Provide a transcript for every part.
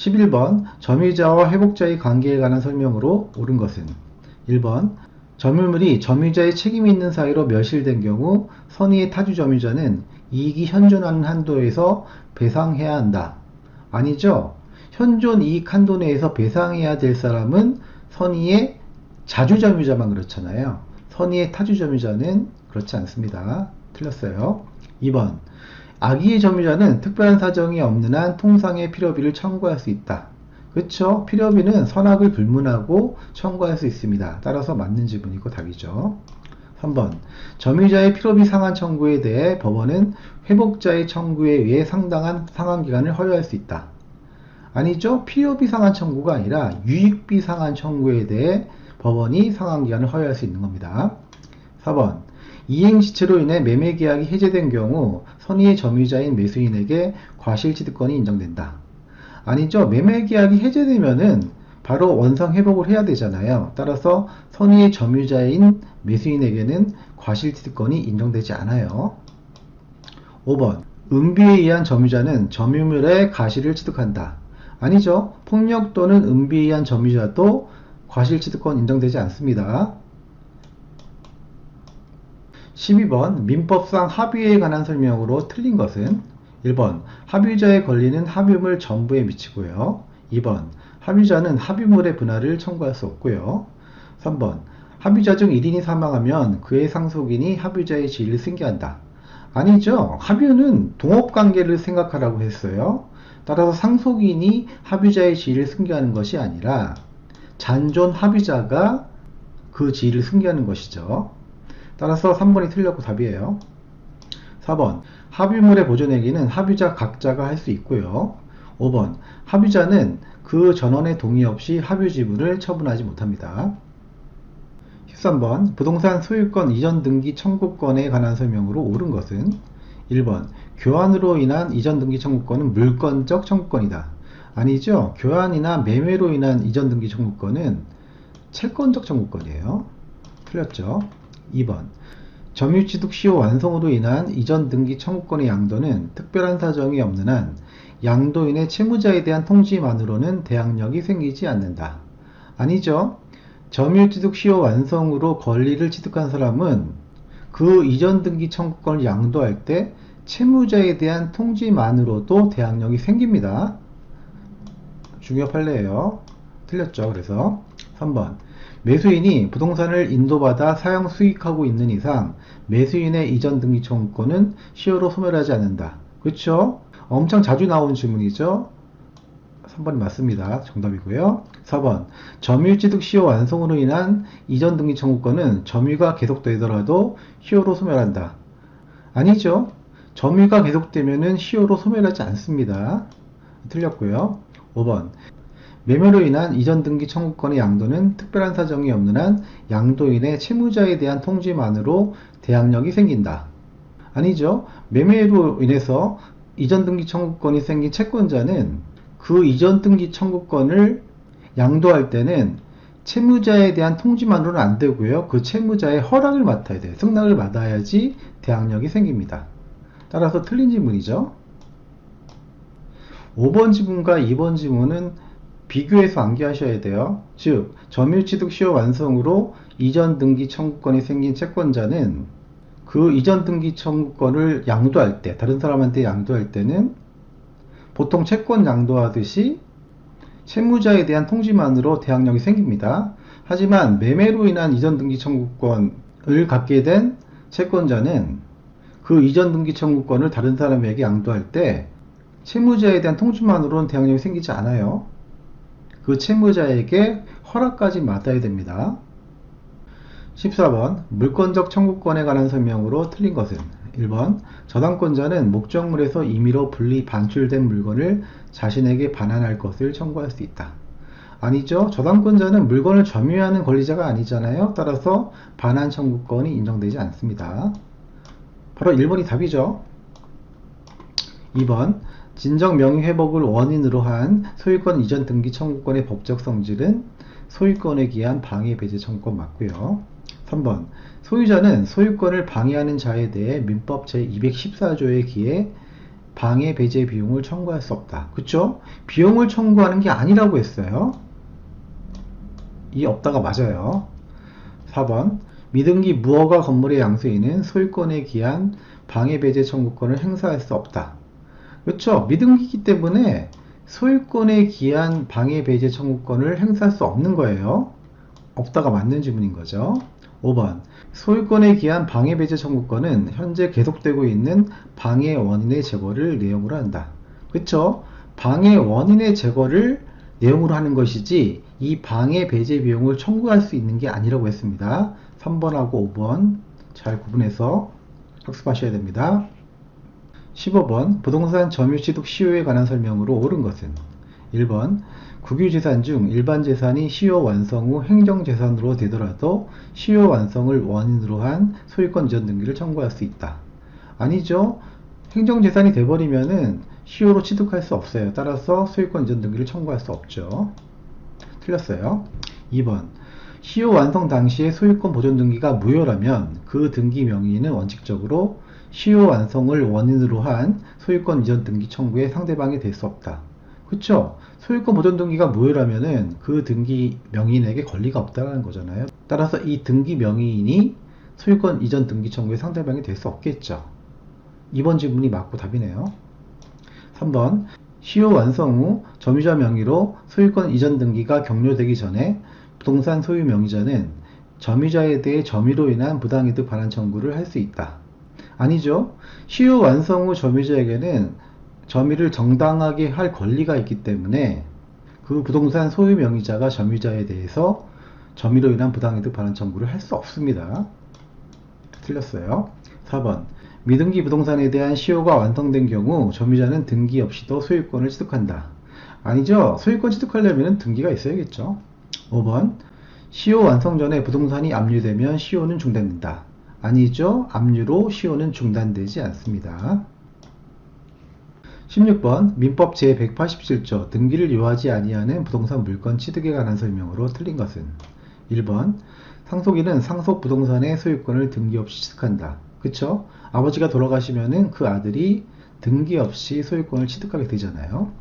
11번 점유자와 회복자의 관계에 관한 설명으로 옳은 것은 1번 점유물이 점유자의 책임이 있는 사유로 멸실된 경우 선의의 타주 점유자는 이익이 현존하는 한도에서 배상해야 한다. 아니죠. 현존 이익 한도 내에서 배상해야 될 사람은 선의의 자주 점유자만 그렇잖아요. 선의의 타주 점유자는 그렇지 않습니다. 틀렸어요. 2번 악의의 점유자는 특별한 사정이 없는 한 통상의 필요비를 청구할 수 있다. 그쵸? 필요비는 선악을 불문하고 청구할 수 있습니다. 따라서 맞는 지문이고 답이죠. 3번 점유자의 필요비 상환 청구에 대해 법원은 회복자의 청구에 의해 상당한 상환기간을 허용할 수 있다. 아니죠. 필요비 상환 청구가 아니라 유익비 상환 청구에 대해 법원이 상환기간을 허용할 수 있는 겁니다. 4번 이행시체로 인해 매매계약이 해제된 경우 선의의 점유자인 매수인에게 과실취득권이 인정된다. 아니죠. 매매계약이 해제되면은 바로 원상회복을 해야 되잖아요. 따라서 선의의 점유자인 매수인에게는 과실취득권이 인정되지 않아요. 5번 은비에 의한 점유자는 점유물의 과실을 취득한다. 아니죠. 폭력 또는 은비에 의한 점유자도 과실취득권 인정되지 않습니다. 12번 민법상 합의에 관한 설명으로 틀린 것은 1번 합의자의 권리는 합의물 전부에 미치고요. 2번 합의자는 합의물의 분할을 청구할 수 없고요. 3번 합의자 중 1인이 사망하면 그의 상속인이 합의자의 지위를 승계한다. 아니죠. 합의는 동업관계를 생각하라고 했어요. 따라서 상속인이 합의자의 지위를 승계하는 것이 아니라 잔존 합의자가 그 지위를 승계하는 것이죠. 따라서 3번이 틀렸고 답이에요. 4번 합의물의 보존행위는 합의자 각자가 할 수 있고요. 5번 합의자는 그 전원의 동의 없이 합의 지분을 처분하지 못합니다. 13번 부동산 소유권 이전 등기 청구권에 관한 설명으로 옳은 것은 1번 교환으로 인한 이전 등기 청구권은 물권적 청구권이다. 아니죠. 교환이나 매매로 인한 이전 등기 청구권은 채권적 청구권이에요. 틀렸죠. 2번 점유취득 시효 완성으로 인한 이전 등기 청구권의 양도는 특별한 사정이 없는 한 양도인의 채무자에 대한 통지만으로는 대항력이 생기지 않는다. 아니죠. 점유취득 시효 완성으로 권리를 취득한 사람은 그 이전 등기 청구권을 양도할 때 채무자에 대한 통지만으로도 대항력이 생깁니다. 중요 판례예요. 틀렸죠. 그래서 3번 매수인이 부동산을 인도받아 사용 수익하고 있는 이상 매수인의 이전 등기 청구권은 시효로 소멸하지 않는다. 그렇죠? 엄청 자주 나오는 질문이죠. 3번이 맞습니다. 정답이고요. 4번 점유취득 시효 완성으로 인한 이전 등기 청구권은 점유가 계속되더라도 시효로 소멸한다. 아니죠. 점유가 계속되면은 시효로 소멸하지 않습니다. 틀렸고요. 5번 매매로 인한 이전 등기 청구권의 양도는 특별한 사정이 없는 한 양도인의 채무자에 대한 통지만으로 대항력이 생긴다. 아니죠. 매매로 인해서 이전 등기 청구권이 생긴 채권자는 그 이전 등기 청구권을 양도할 때는 채무자에 대한 통지만으로는 안 되고요. 그 채무자의 허락을 맡아야 돼요. 승낙을 받아야지 대항력이 생깁니다. 따라서 틀린 지문이죠. 5번 지문과 2번 지문은 비교해서 암기하셔야 돼요. 즉 점유취득 시효 완성으로 이전 등기 청구권이 생긴 채권자는 그 이전 등기 청구권을 양도할 때, 다른 사람한테 양도할 때는 보통 채권 양도하듯이 채무자에 대한 통지만으로 대항력이 생깁니다. 하지만 매매로 인한 이전 등기 청구권을 갖게 된 채권자는 그 이전 등기 청구권을 다른 사람에게 양도할 때 채무자에 대한 통지만으로는 대항력이 생기지 않아요. 그 채무자에게 허락까지 받아야 됩니다. 14번 물권적 청구권에 관한 설명으로 틀린 것은 1번 저당권자는 목적물에서 임의로 분리 반출된 물건을 자신에게 반환할 것을 청구할 수 있다. 아니죠. 저당권자는 물건을 점유하는 권리자가 아니잖아요. 따라서 반환 청구권이 인정되지 않습니다. 바로 1번이 답이죠. 2번 진정 명의 회복을 원인으로 한 소유권 이전 등기 청구권의 법적 성질은 소유권에 기한 방해 배제 청구권 맞고요. 3번 소유자는 소유권을 방해하는 자에 대해 민법 제214조에 기해 방해 배제 비용을 청구할 수 없다. 그쵸? 비용을 청구하는 게 아니라고 했어요. 이 없다가 맞아요. 4번 미등기 무허가 건물의 양수인은 소유권에 기한 방해 배제 청구권을 행사할 수 없다. 그렇죠? 미등기이기 때문에 소유권에 기한 방해 배제 청구권을 행사할 수 없는 거예요. 없다가 맞는 지문인 거죠. 5번 소유권에 기한 방해 배제 청구권은 현재 계속되고 있는 방해 원인의 제거를 내용으로 한다. 그렇죠? 방해 원인의 제거를 내용으로 하는 것이지 이 방해 배제 비용을 청구할 수 있는 게 아니라고 했습니다. 3번하고 5번 잘 구분해서 학습하셔야 됩니다. 15번 부동산 점유취득 시효에 관한 설명으로 옳은 것은 1번 국유재산 중 일반 재산이 시효 완성 후 행정재산으로 되더라도 시효 완성을 원인으로 한 소유권 이전 등기를 청구할 수 있다. 아니죠. 행정재산이 돼버리면은 시효로 취득할 수 없어요. 따라서 소유권 이전 등기를 청구할 수 없죠. 틀렸어요. 2번 시효 완성 당시에 소유권 보존 등기가 무효라면 그 등기 명의인은 원칙적으로 시효 완성을 원인으로 한 소유권 이전 등기 청구의 상대방이 될 수 없다. 그쵸? 소유권 보존 등기가 무효라면은 그 등기 명의인에게 권리가 없다는 거잖아요. 따라서 이 등기 명의인이 소유권 이전 등기 청구의 상대방이 될 수 없겠죠. 2번 질문이 맞고 답이네요. 3번 시효 완성 후 점유자 명의로 소유권 이전 등기가 격려되기 전에 부동산 소유 명의자는 점유자에 대해 점유로 인한 부당이득 반환 청구를 할 수 있다. 아니죠. 시효 완성 후 점유자에게는 점유를 정당하게 할 권리가 있기 때문에 그 부동산 소유 명의자가 점유자에 대해서 점유로 인한 부당이득 반환 청구를 할 수 없습니다. 틀렸어요. 4번 미등기 부동산에 대한 시효가 완성된 경우 점유자는 등기 없이도 소유권을 취득한다. 아니죠. 소유권 취득하려면 등기가 있어야겠죠. 5번 시효 완성 전에 부동산이 압류되면 시효는 중단된다. 아니죠. 압류로 시효는 중단되지 않습니다. 16번 민법 제187조 등기를 요하지 아니하는 부동산 물건 취득에 관한 설명으로 틀린 것은 1번 상속인은 상속 부동산의 소유권을 등기 없이 취득한다. 그쵸? 아버지가 돌아가시면은 그 아들이 등기 없이 소유권을 취득하게 되잖아요.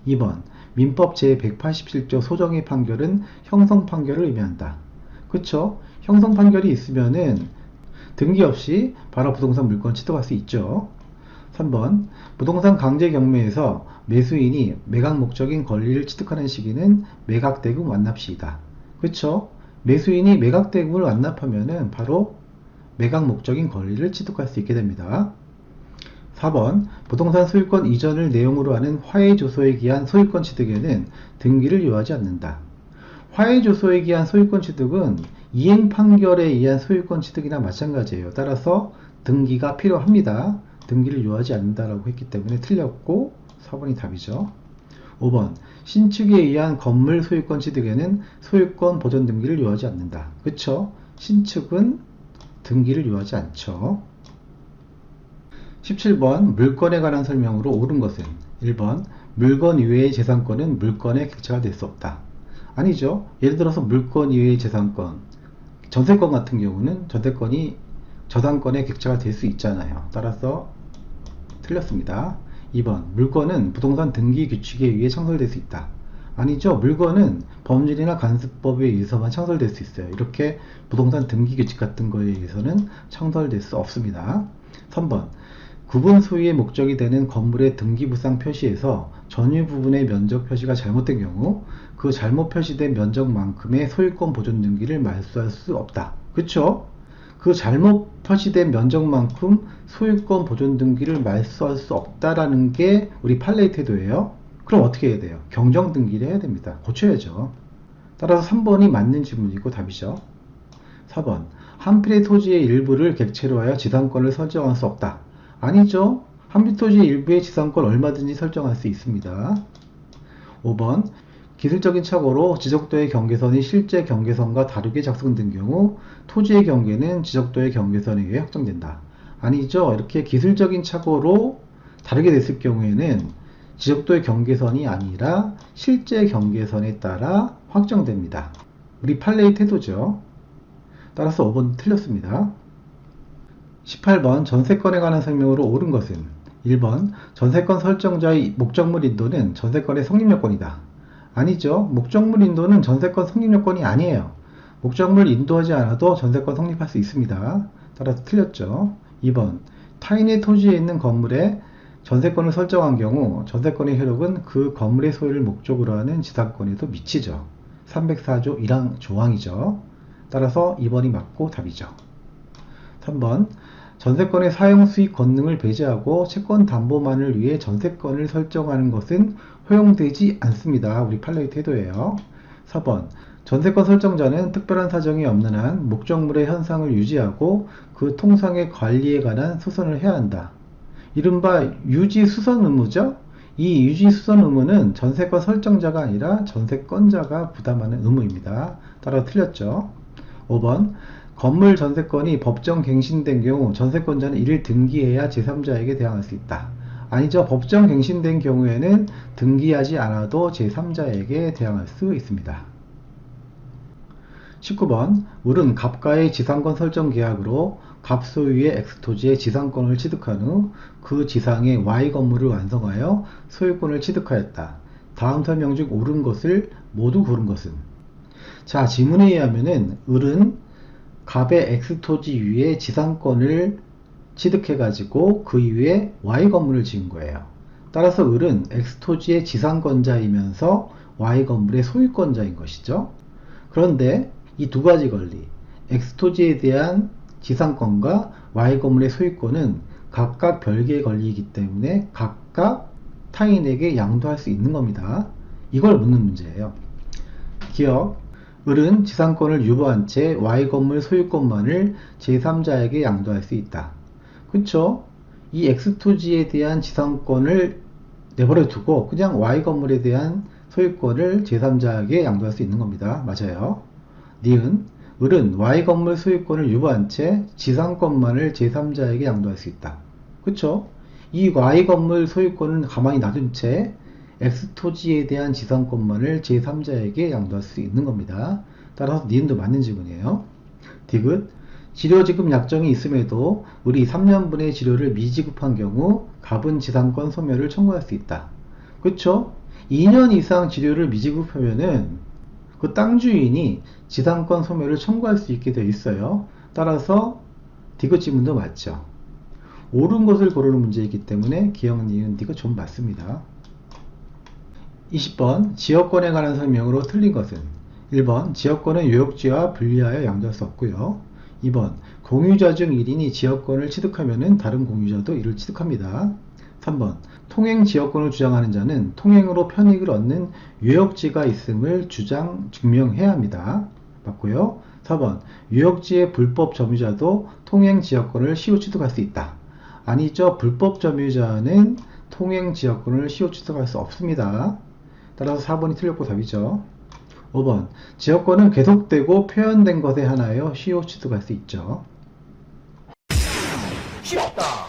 2번 민법 제187조 소정의 판결은 형성 판결을 의미한다. 그쵸? 형성 판결이 있으면은 등기 없이 바로 부동산 물건 취득할 수 있죠. 3번 부동산 강제 경매에서 매수인이 매각 목적인 권리를 취득하는 시기는 매각대금 완납 시이다. 그쵸? 매수인이 매각대금을 완납하면은 바로 매각 목적인 권리를 취득할 수 있게 됩니다. 4번 부동산 소유권 이전을 내용으로 하는 화해조소에 기한 소유권 취득에는 등기를 요하지 않는다. 화해조소에 기한 소유권 취득은 이행 판결에 의한 소유권 취득이나 마찬가지예요. 따라서 등기가 필요합니다. 등기를 요하지 않는다라고 했기 때문에 틀렸고 4번이 답이죠. 5번 신축에 의한 건물 소유권 취득에는 소유권 보존 등기를 요하지 않는다. 그쵸? 신축은 등기를 요하지 않죠. 17번 물건에 관한 설명으로 옳은 것은 1번 물건 이외의 재산권은 물건에 객체가 될 수 없다. 아니죠. 예를 들어서 물건 이외의 재산권 전세권 같은 경우는 전세권이 저당권에 객체가 될 수 있잖아요. 따라서 틀렸습니다. 2번 물건은 부동산 등기 규칙에 의해 창설될 수 있다. 아니죠. 물건은 법률이나 관습법에 의해서만 창설될 수 있어요. 이렇게 부동산 등기 규칙 같은 거에 의해서는 창설될 수 없습니다. 3번 구분 소유의 목적이 되는 건물의 등기부상 표시에서 전유 부분의 면적 표시가 잘못된 경우 그 잘못 표시된 면적만큼의 소유권 보존 등기를 말소할 수 없다. 그쵸? 그 잘못 표시된 면적만큼 소유권 보존 등기를 말소할 수 없다라는 게 우리 판례의 태도예요. 그럼 어떻게 해야 돼요? 경정 등기를 해야 됩니다. 고쳐야죠. 따라서 3번이 맞는 질문이고 답이죠. 4번 한 필의 토지의 일부를 객체로 하여 지상권을 설정할 수 없다. 아니죠. 한 필 토지의 일부의 지상권 얼마든지 설정할 수 있습니다. 5번 기술적인 착오로 지적도의 경계선이 실제 경계선과 다르게 작성된 경우 토지의 경계는 지적도의 경계선에 의해 확정된다. 아니죠. 이렇게 기술적인 착오로 다르게 됐을 경우에는 지적도의 경계선이 아니라 실제 경계선에 따라 확정됩니다. 우리 판례의 태도죠. 따라서 5번 틀렸습니다. 18번 전세권에 관한 설명으로 옳은 것은 1번 전세권 설정자의 목적물 인도는 전세권의 성립요건이다. 아니죠. 목적물 인도는 전세권 성립요건이 아니에요. 목적물 인도하지 않아도 전세권 성립할 수 있습니다. 따라서 틀렸죠. 2번 타인의 토지에 있는 건물에 전세권을 설정한 경우 전세권의 효력은 그 건물의 소유를 목적으로 하는 지상권에도 미치죠. 304조 1항 조항이죠. 따라서 2번이 맞고 답이죠. 3번 전세권의 사용 수익 권능을 배제하고 채권 담보만을 위해 전세권을 설정하는 것은 허용되지 않습니다. 우리 판례의 태도예요. 4번 전세권 설정자는 특별한 사정이 없는 한 목적물의 현상을 유지하고 그 통상의 관리에 관한 수선을 해야 한다. 이른바 유지수선 의무죠. 이 유지수선 의무는 전세권 설정자가 아니라 전세권자가 부담하는 의무입니다. 따라 틀렸죠. 5번 건물 전세권이 법정 갱신된 경우 전세권자는 이를 등기해야 제3자에게 대항할 수 있다. 아니죠. 법정 갱신된 경우에는 등기하지 않아도 제3자에게 대항할 수 있습니다. 19번 을은 갑과의 지상권 설정 계약으로 갑 소유의 X토지의 지상권을 취득한 후 그 지상에 Y 건물을 완성하여 소유권을 취득하였다. 다음 설명 중 옳은 것을 모두 고른 것은? 자, 지문에 의하면은 을은 갑의 X토지 위에 지상권을 취득해가지고 그 위에 Y 건물을 지은 거예요. 따라서 을은 X토지의 지상권자이면서 Y 건물의 소유권자인 것이죠. 그런데 이 두 가지 권리, X토지에 대한 지상권과 Y 건물의 소유권은 각각 별개의 권리이기 때문에 각각 타인에게 양도할 수 있는 겁니다. 이걸 묻는 문제예요. 기억, 을은 지상권을 유보한 채 Y 건물 소유권만을 제3자에게 양도할 수 있다. 그쵸? 이 X토지에 대한 지상권을 내버려 두고 그냥 Y 건물에 대한 소유권을 제3자에게 양도할 수 있는 겁니다. 맞아요. 니은, 을은 Y 건물 소유권을 유보한 채 지상권만을 제3자에게 양도할 수 있다. 그쵸? 이 Y 건물 소유권은 가만히 놔둔 채 X토지에 대한 지상권만을 제3자에게 양도할 수 있는 겁니다. 따라서 니은도 맞는 지문이에요. 디귿, 지료지급 약정이 있음에도 을이 3년분의 지료를 미지급한 경우 갑은 지상권 소멸을 청구할 수 있다. 그쵸? 2년 이상 지료를 미지급하면은 그 땅 주인이 지상권 소멸을 청구할 수 있게 되어 있어요. 따라서 디귿 지문도 맞죠. 옳은 것을 고르는 문제이기 때문에 기억, 니은, 디귿 좀 맞습니다. 20번 지역권에 관한 설명으로 틀린 것은? 1번 지역권은 요역지와 분리하여 양도할 수 없고요. 2번 공유자 중 1인이 지역권을 취득하면 다른 공유자도 이를 취득합니다. 3번 통행 지역권을 주장하는 자는 통행으로 편익을 얻는 유역지가 있음을 증명해야 합니다. 맞고요. 4번 유역지의 불법 점유자도 통행 지역권을 시효 취득할 수 있다. 아니죠. 불법 점유자는 통행 지역권을 시효 취득할 수 없습니다. 따라서 4번이 틀렸고 답이죠. 5번 지역권은 계속되고 표현된 것에 한하여 시효 취득할 수 있죠. 쉽다.